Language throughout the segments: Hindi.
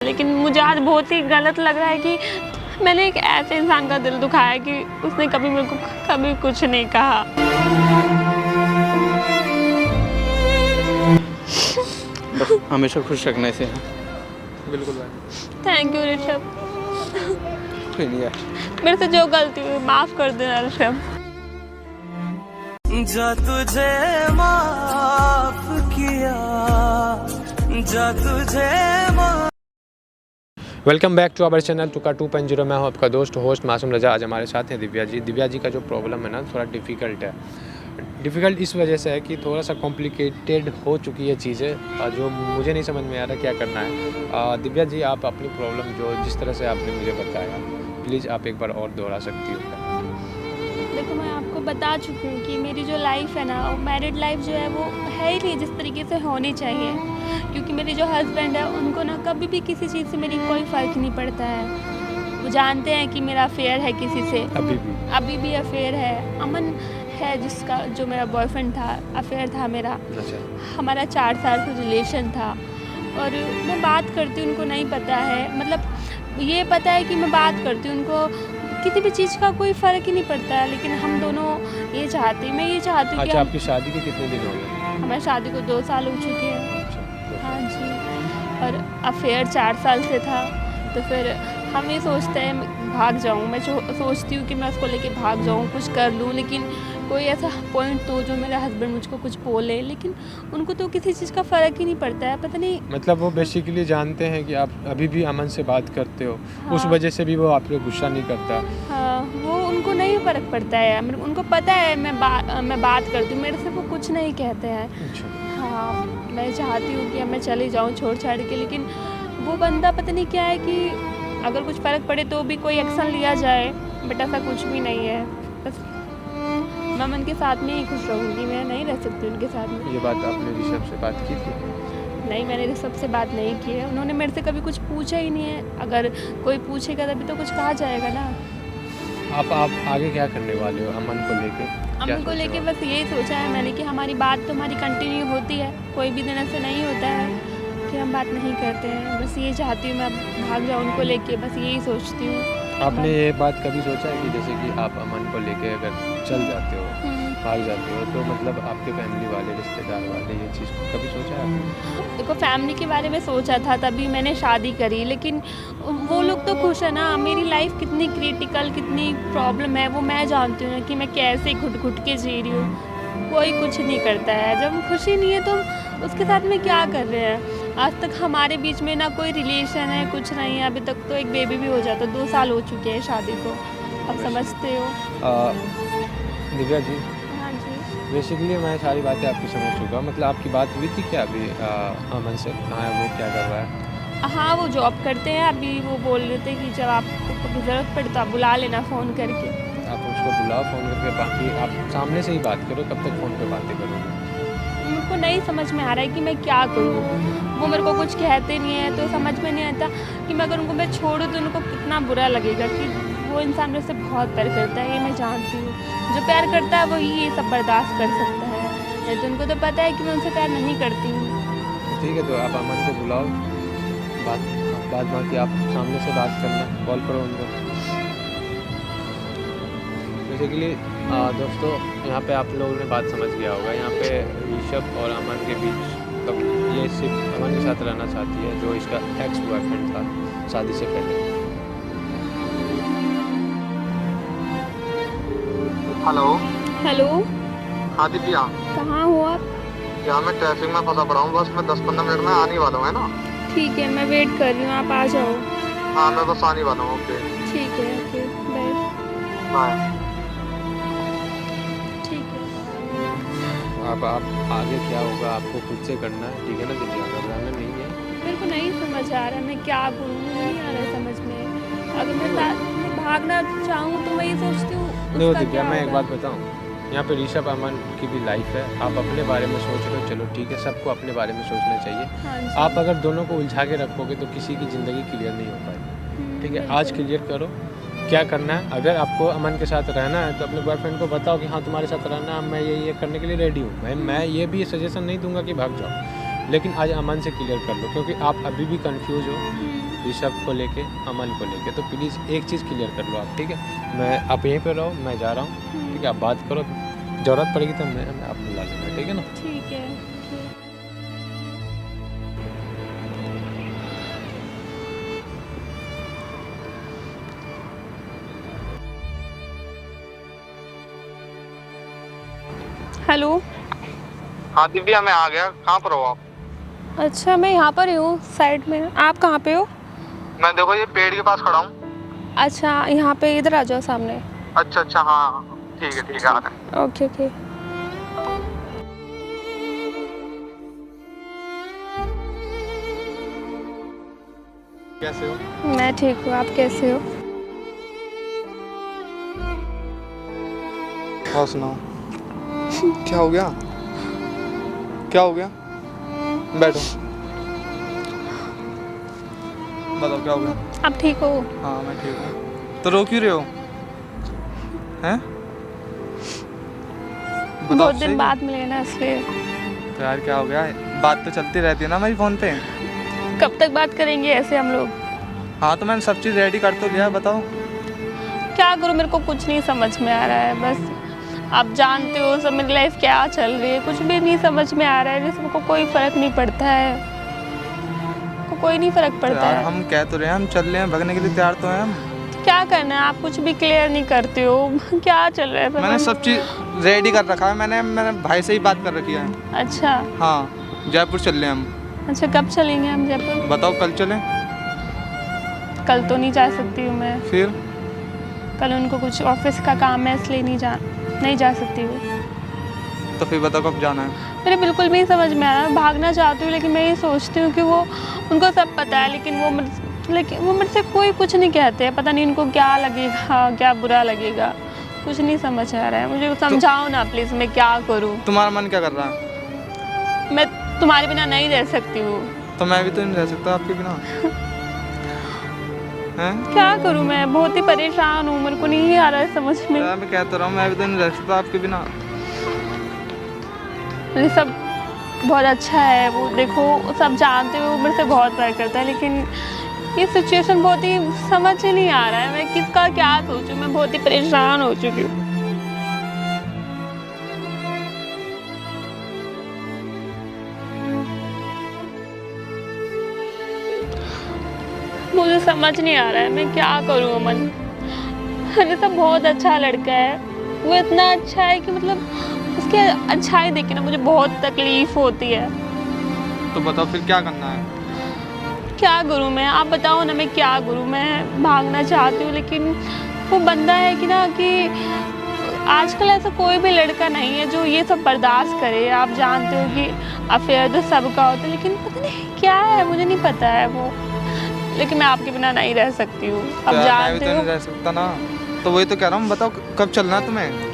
लेकिन मुझे आज बहुत ही गलत लग रहा है कि मैंने एक ऐसे इंसान का दिल दुखाया कि उसने कभी मेरे को कभी कुछ नहीं कहा। बस हमेशा खुश रखना इसे। बिल्कुल भाई। Thank you Rishabh. कोई नहीं यार, मेरे से जो गलती हुई माफ़ कर देना ऋषभ। जा तुझे माफ किया, जा तुझे welcome back to our channel टुका 2.0। मैं हूं आपका दोस्त होस्ट मासूम रजा। आज हमारे साथ हैं दिव्या जी। दिव्या जी का जो प्रॉब्लम है ना, थोड़ा डिफ़िकल्ट है। डिफ़िकल्ट इस वजह से है कि थोड़ा सा कॉम्प्लिकेटेड हो चुकी है चीज़ें, जो मुझे नहीं समझ में आ रहा क्या करना है। दिव्या जी, आप अपनी प्रॉब्लम जो जिस तरह से आपने मुझे बताया, प्लीज़ आप एक बार और दोहरा सकती हो? देखो, मैं आपको बता चुकी हूँ कि मेरी जो लाइफ है ना, वो मैरिड लाइफ जो है वो है ही नहीं जिस तरीके से होनी चाहिए। क्योंकि मेरे जो हस्बैंड है उनको ना कभी भी किसी चीज़ से मेरी कोई फ़र्क नहीं पड़ता है। वो जानते हैं कि मेरा अफेयर है किसी से, अभी भी अफेयर है। अमन है जिसका, जो मेरा बॉयफ्रेंड था, अफेयर था मेरा। अच्छा। हमारा 4 साल से रिलेशन था। और मैं बात करती हूँ, उनको नहीं पता है, मतलब ये पता है कि मैं बात करती हूँ, उनको किसी भी चीज़ का कोई फ़र्क ही नहीं पड़ता है। लेकिन हम दोनों ये चाहते हैं, मैं ये चाहती हूँ कि अच्छा, आपकी शादी के कितने दिन हो गए? हमारी शादी को 2 साल हो चुके हैं। अच्छा, हाँ जी। और अफेयर 4 साल से था। तो फिर हम ये सोचते हैं भाग जाऊँ, मैं सोचती हूँ कि मैं उसको लेके भाग जाऊँ, कुछ कर लूँ। लेकिन कोई ऐसा पॉइंट तो जो मेरा हस्बैंड मुझको कुछ बोले, लेकिन उनको तो किसी चीज़ का फ़र्क ही नहीं पड़ता है, पता नहीं। मतलब वो बेसिकली जानते हैं कि आप अभी भी अमन से बात करते हो। हाँ। उस वजह से भी वो आप पे गुस्सा नहीं करता। हाँ, वो उनको नहीं फ़र्क पड़ता है। उनको पता है मैं बात करती हूँ, मेरे से वो कुछ नहीं कहते हैं। अच्छा। हाँ, मैं चाहती हूँ कि अब मैं चली जाऊँ छोड़ छाड़ के, लेकिन वो बंदा पता नहीं क्या है कि अगर कुछ फ़र्क पड़े तो भी कोई एक्शन लिया जाए, बट ऐसा कुछ भी नहीं है। बस मैं अमन के साथ में ही खुश रहूँगी, मैं नहीं रह सकती उनके साथ में। ये बात आपने ऋषभ से बात की थी? नहीं, मैंने ऋषभ से बात नहीं की है। उन्होंने मेरे से कभी कुछ पूछा ही नहीं है। अगर कोई पूछेगा तभी तो कुछ कहा जाएगा ना। आप आगे क्या करने वाले हो अमन को लेके? अमन को लेके बस यही सोचा है मैंने कि हमारी बात तो हमारी कंटिन्यू होती है, कोई भी दिन ऐसे नहीं होता है कि हम बात नहीं करते हैं। बस ये चाहती हूँ मैं भाग जाऊँ उनको लेके, बस यही सोचती हूँ। आपने ये बात कभी सोचा है कि जैसे कि आप अमन को लेके अगर चल जाते हो, भाग जाते हो, तो मतलब आपके फैमिली वाले, रिश्तेदार वाले, ये चीज़ कभी सोचा है आपने? देखो, फैमिली के बारे में सोचा था, तभी मैंने शादी करी। लेकिन वो लोग तो खुश है ना। मेरी लाइफ कितनी क्रिटिकल, कितनी प्रॉब्लम है वो मैं जानती हूँ कि मैं कैसे घुट के जी रही हूँ। कोई कुछ नहीं करता है। जब खुशी नहीं है तो उसके साथ में क्या कर रहे हैं। आज तक हमारे बीच में ना कोई रिलेशन है, कुछ नहीं है। अभी तक तो एक बेबी भी हो जाता, 2 साल हो चुके हैं शादी को, अब समझते हो। दिव्या जी, हाँ जी। बेसिकली मैं सारी बातें आपकी समझ चुका। मतलब आपकी बात हुई थी क्या अभी अमन से? कहाँ है वो, क्या कर रहा है? हाँ, वो जॉब करते हैं। अभी वो बोल रहे थे कि जब आपको कभी ज़रूरत पड़े तो आप बुला लेना फ़ोन करके। आप उसको बुलाओ फ़ोन करके, बाकी आप सामने से ही बात करो। कब तक फ़ोन पे बातें करोगे? उनको नहीं समझ में आ रहा है कि मैं क्या करूँ। वो मेरे को कुछ कहते नहीं है, तो समझ में नहीं आता कि मैं अगर उनको मैं छोड़ूँ तो उनको कितना बुरा लगेगा। कि वो इंसान मेरे से बहुत प्यार करता है, ये मैं जानती हूँ। जो प्यार करता है वही ये सब बर्दाश्त कर सकता है, नहीं तो उनको तो पता है कि मैं उनसे प्यार नहीं करती हूँ। ठीक है, तो आप अमन को बुलाओ, बाद बाकी आप सामने से बात करना, कॉल करो उनको। बेसिकली दोस्तों, यहाँ पे आप लोगों ने बात समझ गया होगा। यहाँ पे ऋषभ और अमन के बीच, मतलब ये सिर्फ अमन के साथ रहना चाहती है, जो इसका एक्स बॉयफ्रेंड था शादी से पहले। हेलो। हेलो, हाँ दिव्या, कहाँ हो आप? यार मैं ट्रैफिक में फंसा पड़ा हूँ। बस मैं 10-15 मिनट में आने वाला हूँ, है ना? ठीक है, मैं वेट कर रही हूँ, आप आ जाओ। हाँ, मैं बस आने वाला हूँ। ओके ठीक है, ओके, बाय। बाय। ठीक है। अब आप आगे क्या होगा आपको खुद से करना है, ठीक है ना दिव्या? घबराना नहीं है। मेरे को नहीं समझ आ रहा मैं क्या करूँ, मुझे नहीं आ रहा है समझ में। अगर मैं साथ में भागना चाहूँ तो मैं ये सोचती हूँ देखो उसका दिव्या, क्या मैं एक होगा। बात बताऊँ, यहाँ पे ऋषभ अमन की भी लाइफ है। आप अपने बारे में सोच रहे हो, चलो ठीक है, सबको अपने बारे में सोचना चाहिए। हाँ जी। आप अगर दोनों को उलझा के रखोगे तो किसी की ज़िंदगी क्लियर नहीं हो पाएगी, ठीक है? आज बिल्कुल। क्लियर करो क्या करना है। अगर आपको अमन के साथ रहना है तो अपने बॉयफ्रेंड को बताओ कि हाँ, तुम्हारे साथ रहना है, मैं ये करने के लिए रेडी हूँ। मैं ये भी सजेशन नहीं दूंगा कि भाग जाओ, लेकिन आज अमन से क्लियर कर लो, क्योंकि आप अभी भी कंफ्यूज हो। ऋषभ को लेके, अमन को लेके। तो प्लीज़ एक चीज़ क्लियर कर लो आप, ठीक है? मैं आप यहीं पे रहो, मैं जा रहा हूँ, ठीक है? आप बात करो, ज़रूरत पड़ेगी तो मैं आपको बुला लूँगा, ठीक है ना? ठीक है। हेलो। हाँ दिव्या, मैं आ गया। कहाँ पर हो आप? अच्छा, मैं यहाँ पर ही हूँ साइड में। आप कहाँ पे हो? मैं देखो ये पेड़ के पास खड़ा हूँ। अच्छा, यहाँ पे इधर आ जाओ सामने। अच्छा अच्छा, हाँ ठीक है आ रहे हैं। Okay okay. कैसे हो? मैं ठीक हूँ, आप कैसे हो? और सुनाओ, क्या हो गया? क्या हो गया? बैठो, बताओ क्या हो गया? आप ठीक हो? हाँ मैं ठीक हूँ। तो रो क्यों रहे हो? हैं? बताओ बहुत सही। दिन बाद मिले ना, इसलिए। तो यार क्या हो गया? बात तो चलती रहती है ना हमारी फ़ोन पे। कब तक बात करेंगे ऐसे हम लोग? हाँ तो मैंने सब चीज़ रेडी कर तो लिया, बताओ। क्या करूँ, मेरे को कुछ नहीं समझ में आ रहा है। बस आप जानते हो सब, मेरी लाइफ क्या चल रही है, कुछ भी नहीं समझ में आ रहा है। जैसे को कोई फ़र्क नहीं पड़ता है, कोई नहीं फ़र्क तो पड़ता यार है। हम कह तो रहे हैं, हम चल रहे हैं, भगने के लिए तैयार तो हैं हम। क्या करना है, आप कुछ भी क्लियर नहीं करते हो। क्या चल रहा है? मैंने सब चीज़ रेडी कर रखा है, मैंने भाई से ही बात कर रखी है। अच्छा हाँ जयपुर चल रहे हैं हम। अच्छा, कब चलेंगे हम जयपुर? बताओ कल चलें? कल तो नहीं जा सकती हूँ मैं। फिर? कल उनको कुछ ऑफिस का काम है, इसलिए नहीं जा सकती हूँ। तो फिर बताओ कब जाना है? मेरे बिल्कुल भी नहीं समझ में आ रहा। भागना चाहती हूँ, लेकिन मैं ये सोचती हूँ कि वो, उनको सब पता है, लेकिन वो मेरे से कोई कुछ नहीं कहते हैं। पता नहीं उनको क्या लगेगा, क्या बुरा लगेगा, कुछ नहीं समझ आ रहा है। मुझे समझाओ ना प्लीज़, मैं क्या करूँ? तुम्हारा मन क्या कर रहा है? मैं तुम्हारे बिना नहीं रह सकती हूँ। तो मैं भी तो नहीं रह सकता आपके बिना। हैं? क्या करूँ मैं? बहुत ही परेशान हूँ, मेरे को नहीं आ रहा है समझ में। यार मैं कहता रहा हूँ, मैं भी तो नहीं रह सकता आपके बिना। ये सब बहुत अच्छा है, वो देखो सब जानते हो, मेरे से बहुत प्यार करता है, लेकिन ये सिचुएशन बहुत ही समझ ही नहीं आ रहा है। मैं किसका क्या सोचूं, मैं बहुत ही परेशान हो चुकी हूँ। मुझे समझ नहीं आ रहा है, मैं क्या करूँ अमन। ये सब बहुत अच्छा लड़का है, वो इतना अच्छा है कि मतलब उसके अच्छाई देख के ना मुझे बहुत तकलीफ होती है। तो बताओ फिर क्या करना है? क्या करूँ मैं, आप बताओ ना, मैं क्या करूँ? मैं भागना चाहती हूँ, लेकिन वो बंदा है कि ना कि आजकल ऐसा कोई भी लड़का नहीं है जो ये सब बर्दाश्त करे। आप जानते हो कि अफेयर तो सबका होता है, लेकिन पता नहीं क्या है, मुझे नहीं पता है वो। लेकिन मैं आपके बिना नहीं रह सकती हूँ, अब तो जानते मैं भी तो हो। नहीं रह सकता ना, तो वही तो कह रहा हूँ। बताओ कब चलना है तुम्हें?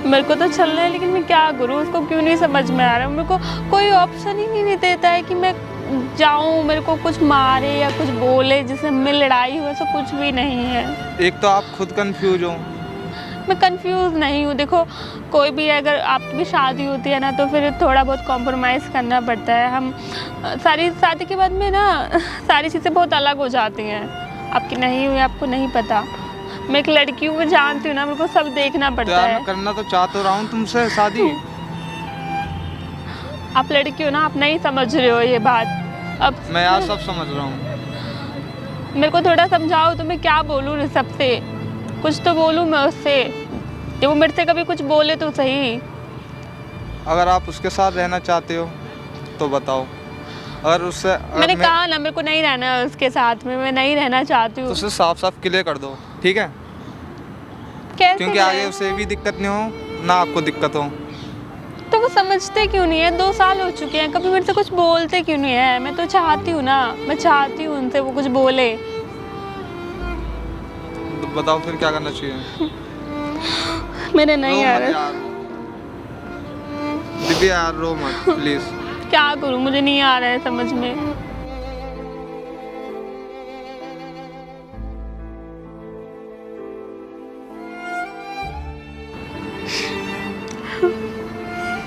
मेरे को तो चलना है, लेकिन मैं क्या करूँ? उसको क्यों नहीं समझ में आ रहा है? मेरे को कोई ऑप्शन ही नहीं देता है कि मैं जाऊँ, मेरे को कुछ मारे या कुछ बोले जिससे मैं लड़ाई हो, ऐसा कुछ भी नहीं है। एक तो आप खुद कंफ्यूज हो। मैं कंफ्यूज नहीं हूँ। देखो, कोई भी अगर आपकी शादी होती है ना, तो फिर थोड़ा बहुत कॉम्प्रोमाइज़ करना पड़ता है। हम सारी शादी के बाद में ना सारी चीज़ें बहुत अलग हो जाती हैं। आपकी नहीं हुई, आपको नहीं पता। मैं एक लड़की हूँ, मैं जानती हूँ ना, मेरे को सब देखना तो पड़ता यार है। मैं करना तो चाह तो रहा हूँ तुमसे शादी। आप लड़की हो ना, आप नहीं समझ रहे हो ये बात। अब मैं यार सब समझ रहा हूँ। मेरे को थोड़ा समझाओ, तो मैं क्या बोलूँ ऋषभ से? कुछ तो बोलूँ मैं उससे, जब वो मेरे से कभी कुछ बोले तो सही। अगर आप उसके साथ रहना चाहते हो तो बताओ। अगर उससे मैंने कहा ना, मेरे को नहीं रहना है उसके साथ में, मैं नहीं रहना चाहती हूँ। तो उसे साफ साफ क्लियर कर दो, ठीक है? कैसे क्योंकि आगे उसे भी दिक्कत नहीं हो ना आपको दिक्कत हो। तो वो समझते क्यों नहीं है? 2 साल हो चुके हैं, कभी मेरे से कुछ बोलते क्यों नहीं है? मैं तो चाहती हूँ ना, मैं चाहती हूँ उनसे वो कुछ बोले। तो बताओ फिर क्या करना चाहिए? मेरे नहीं रो आ मत रहा। यार दिव्या, यार रो मत प्लीज। क्या करूँ, मुझे नहीं आ रहा है समझ में।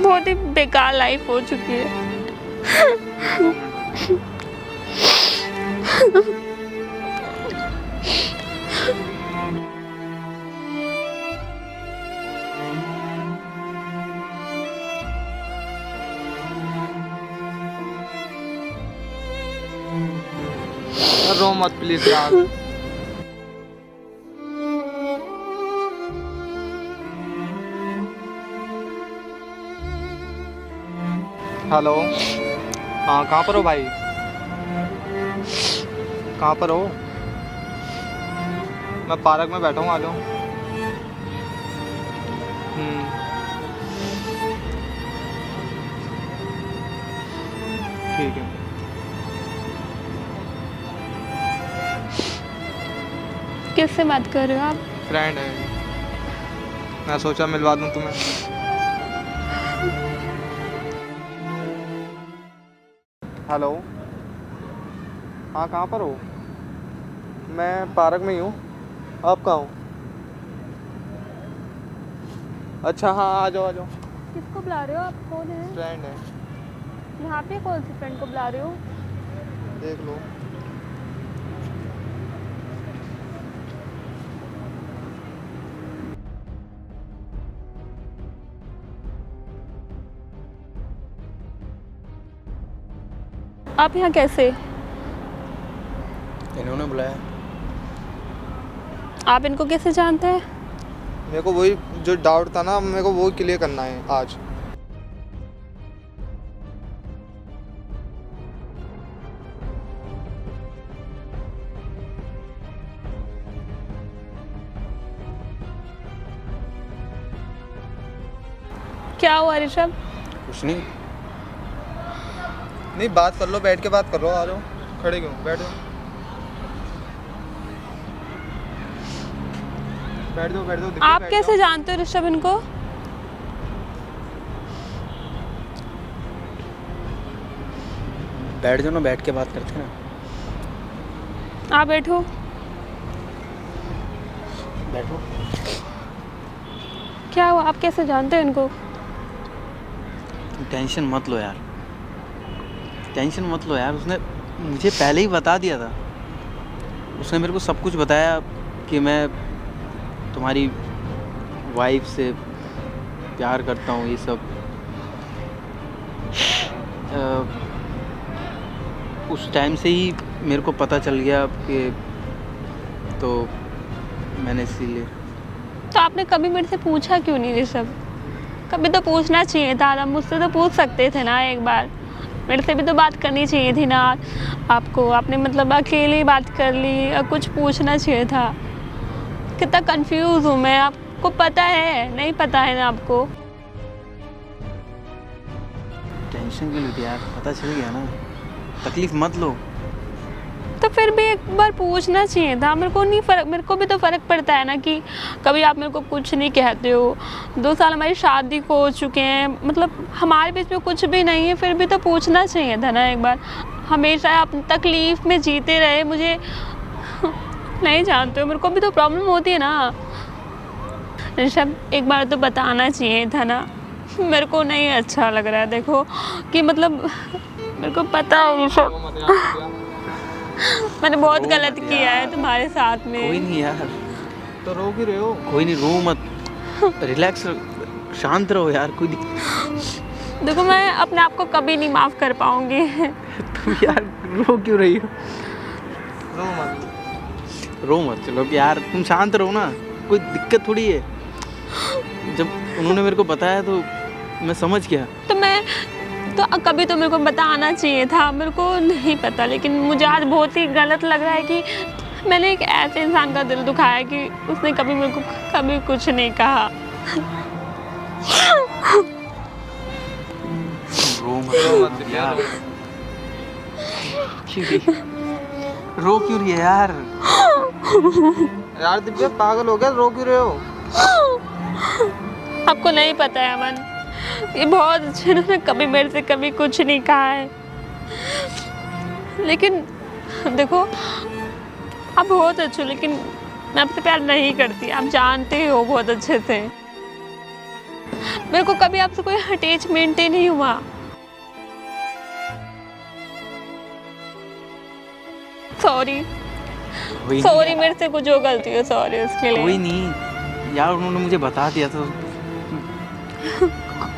बहुत ही बेकार लाइफ हो चुकी है। रो मत प्लीज यार। हेलो, हाँ कहाँ पर हो भाई? कहाँ पर हो? मैं पार्क में बैठा हूँ, आ जाओ। ठीक है। किससे बात कर रहे हो आप? फ्रेंड है, मैं सोचा मिलवा दूँ तुम्हें। हेलो, हाँ कहाँ पर हो? मैं पार्क में ही हूँ, आप कहाँ हो? अच्छा हाँ आ जाओ आ जाओ। किसको बुला रहे हो आप? कौन है? फ्रेंड है, यहाँ पे कौन सी फ्रेंड को बुला रहे हो? देख लो। आप यहाँ कैसे? इन्होंने बुलाया। आप इनको कैसे जानते हैं? मेरे को वही जो डाउट था ना, मेरे को वो क्लियर करना है आज। क्या हुआ ऋषभ? कुछ नहीं। नहीं बात कर लो, बैठ के बात कर लो, आ जाओ। खड़े क्यों? बैठ जाओ बैठ जाओ बैठ जाओ। दिक्कत आप बैठ कैसे जाओ। जानते हो ऋषभ इनको? बैठ जाओ ना, बैठ के बात करते हैं ना। आप बैठो। बैठो। क्या हुआ? आप कैसे जानते हो इनको? टेंशन मत लो यार, टेंशन मत लो यार। उसने मुझे पहले ही बता दिया था। उसने मेरे को सब कुछ बताया कि मैं तुम्हारी वाइफ से प्यार करता हूँ, ये सब। उस टाइम से ही मेरे को पता चल गया कि, तो मैंने इसीलिए। तो आपने कभी मेरे से पूछा क्यों नहीं ऋषभ? कभी तो पूछना चाहिए था ना, मुझसे तो पूछ सकते थे ना एक बार। मेरे से भी तो बात करनी चाहिए थी ना आपको। आपने मतलब अकेले बात कर ली और कुछ पूछना चाहिए था। कितना कंफ्यूज हूँ मैं, आपको पता है? नहीं पता है ना आपको? टेंशन क्यों लेती यार, पता चल गया ना, तकलीफ मत लो। तो फिर भी एक बार पूछना चाहिए था। मेरे को नहीं फर्क, मेरे को भी तो फ़र्क पड़ता है ना कि कभी आप मेरे को कुछ नहीं कहते हो। 2 साल हमारी शादी को हो चुके हैं, मतलब हमारे बीच में कुछ भी नहीं है, फिर भी तो पूछना चाहिए था ना एक बार। हमेशा आप तकलीफ़ में जीते रहे, मुझे नहीं जानते हो, मेरे को भी तो प्रॉब्लम होती है ना ऋषभ। एक बार तो बताना चाहिए था ना। मेरे को नहीं अच्छा लग रहा है, देखो कि मतलब मेरे को पता है ऋषभ, मैंने बहुत गलत किया है तुम्हारे साथ में। कोई नहीं यार, तो रो क्यों रहे हो? कोई नहीं, रो मत, रिलैक्स, शांत रहो यार। कोई देखो मैं अपने आप को कभी नहीं माफ़ कर पाऊंगी। तुम यार रो क्यों रही हो? रो मत। रो मत, चलो यार तुम शांत रहो ना, कोई दिक्कत थोड़ी है। जब उन्होंने मेरे को बताया तो मैं समझ गया। तो कभी तो मेरे को बताना चाहिए था। मेरे को नहीं पता, लेकिन मुझे आज बहुत ही गलत लग रहा है कि मैंने एक ऐसे इंसान का दिल दुखाया कि उसने कभी मेरे को कभी कुछ नहीं कहा। रो मत यार, रो क्यों रही है यार? यार दिव्या पागल हो गया, रो क्यों रहे हो? आपको नहीं पता है अमन, ये बहुत अच्छे, इन्होंने कभी मेरे से कभी कुछ नहीं कहा है। लेकिन देखो आप बहुत अच्छे हो, लेकिन मैं आपसे प्यार नहीं करती, आप जानते हो बहुत अच्छे से। मेरे को कभी आपसे कोई अटैचमेंट ही नहीं हुआ। सॉरी सॉरी, मेरे से कुछ जो गलती हो, सॉरी उसके लिए। कोई नहीं यार, उन्होंने मुझे बता दिया तो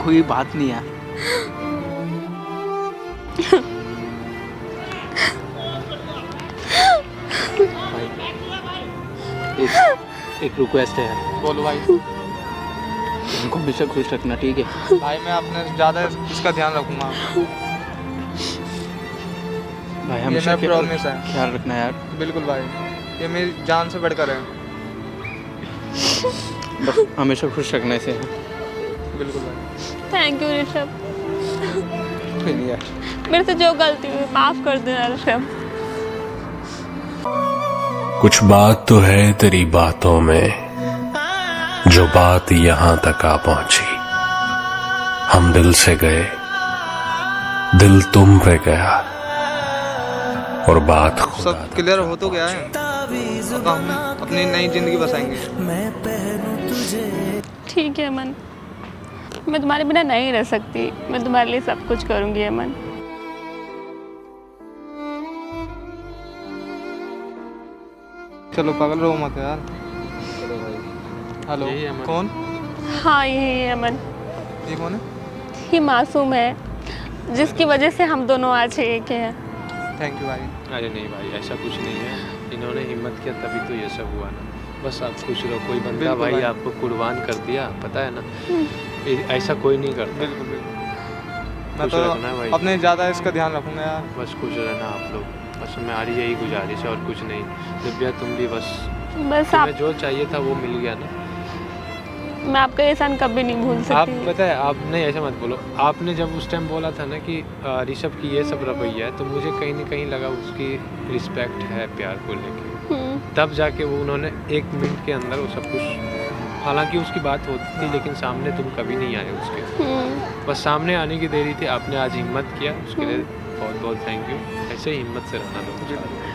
कोई बात नहीं यार। एक रिक्वेस्ट है यार, बोलो भाई। उनको हमेशा खुश रखना, ठीक है? भाई मैं अपने ज़्यादा इसका ध्यान रखूँगा। भाई ये हमेशा मेरा प्रॉमिस है। ख्याल रखना यार, बिल्कुल भाई, ये मेरी जान से बढ़कर है। बस हमेशा खुश रखना इसे। बिल्कुल भाई। थैंक यू ऋषभ, कोई नहीं यार। मेरे से जो गलती हुई माफ़ कर देना ऋषभ। कुछ बात तो है तेरी बातों में, जो बात यहाँ तक आ पहुंची। हम दिल से गए, दिल तुम पे गया, और बात खुदा सब क्लियर हो तो गया है, अब हम अपनी नई ज़िंदगी बसाएंगे। ठीक है अमन, मैं तुम्हारे बिना नहीं रह सकती, मैं तुम्हारे लिए सब कुछ करूँगी अमन। चलो पागल रहो मत यार। हेलो, यही अमन। कौन? हाँ यही है अमन, ये कौन है? ये मासूम है जिसकी वजह से हम दोनों आज एक हैं। थैंक यू भाई। अरे नहीं भाई, ऐसा कुछ नहीं है, इन्होंने हिम्मत किया तभी तो ये सब हुआ ना। बस आप खुश रहो, कोई बंदा बिल्कुल भाई भाई। आपको कुर्बान कर दिया, पता है ना, ऐसा कोई नहीं करता। बिल्कुल बिल्कुल, मैं खुश तो रखना है भाई। अपने ज़्यादा इसका ध्यान रखूँगा यार। बस खुश रहना आप लोग, बस हमारी यही गुजारिश है और कुछ नहीं। दिव्या तुम भी बस, बस आप, तुम्हें जो चाहिए था वो मिल गया ना। मैं आपका एहसान कभी नहीं भूल आप सकती। पता है, आप नहीं ऐसा मत बोलो। आपने जब उस टाइम बोला था ना कि ऋषभ की ये सब रवैया है, तो मुझे कहीं ना कहीं लगा उसकी रिस्पेक्ट है प्यार को लेके। तब जाके वो उन्होंने 1 मिनट के अंदर वो सब कुछ, हालांकि उसकी बात होती थी लेकिन सामने तुम कभी नहीं आए उसके, बस सामने आने की देरी थी। आपने आज हिम्मत किया, उसके लिए बहुत बहुत थैंक यू। ऐसे ही हिम्मत से रहना दो,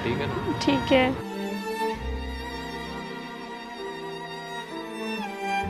ठीक है ना? ठीक है।